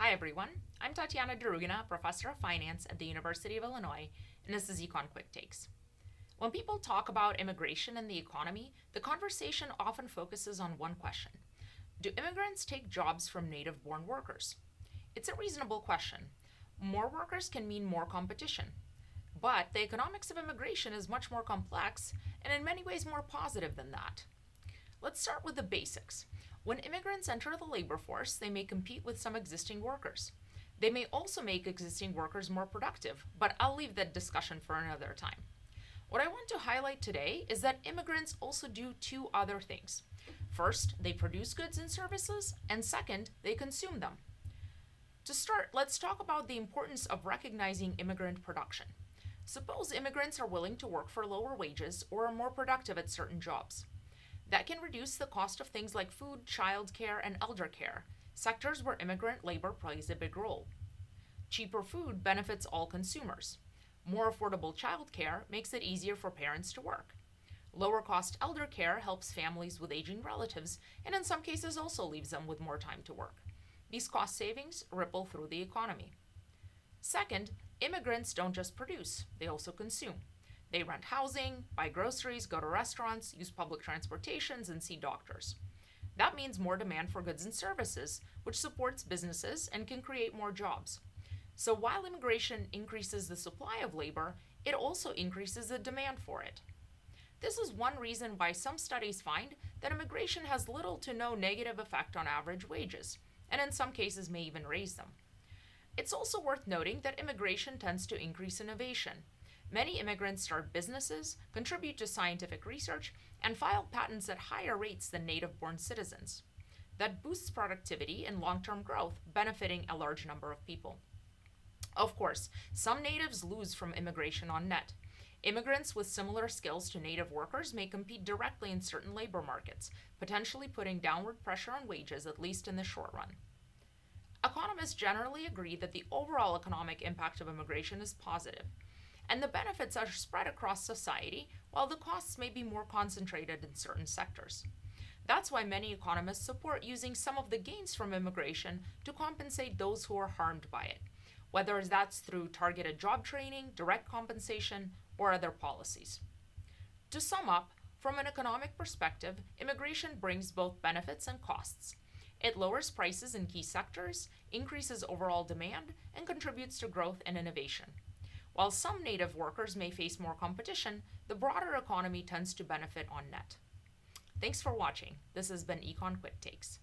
Hi everyone, I'm Tatiana Derugina, Professor of Finance at the University of Illinois, and this is Econ Quick Takes. When people talk about immigration and the economy, the conversation often focuses on one question. Do immigrants take jobs from native-born workers? It's a reasonable question. More workers can mean more competition. But the economics of immigration is much more complex and in many ways more positive than that. Let's start with the basics. When immigrants enter the labor force, they may compete with some existing workers. They may also make existing workers more productive, but I'll leave that discussion for another time. What I want to highlight today is that immigrants also do two other things. First, they produce goods and services, and second, they consume them. To start, let's talk about the importance of recognizing immigrant production. Suppose immigrants are willing to work for lower wages or are more productive at certain jobs. That can reduce the cost of things like food, childcare, and elder care, sectors where immigrant labor plays a big role. Cheaper food benefits all consumers. More affordable childcare makes it easier for parents to work. Lower cost elder care helps families with aging relatives and in some cases also leaves them with more time to work. These cost savings ripple through the economy. Second, immigrants don't just produce, they also consume. They rent housing, buy groceries, go to restaurants, use public transportations, and see doctors. That means more demand for goods and services, which supports businesses and can create more jobs. So while immigration increases the supply of labor, it also increases the demand for it. This is one reason why some studies find that immigration has little to no negative effect on average wages, and in some cases may even raise them. It's also worth noting that immigration tends to increase innovation. Many immigrants start businesses, contribute to scientific research, and file patents at higher rates than native-born citizens. That boosts productivity and long-term growth, benefiting a large number of people. Of course, some natives lose from immigration on net. Immigrants with similar skills to native workers may compete directly in certain labor markets, potentially putting downward pressure on wages, at least in the short run. Economists generally agree that the overall economic impact of immigration is positive, and the benefits are spread across society, while the costs may be more concentrated in certain sectors. That's why many economists support using some of the gains from immigration to compensate those who are harmed by it, whether that's through targeted job training, direct compensation, or other policies. To sum up, from an economic perspective, immigration brings both benefits and costs. It lowers prices in key sectors, increases overall demand, and contributes to growth and innovation. While some native workers may face more competition, the broader economy tends to benefit on net. Thanks for watching. This has been Econ Quick Takes.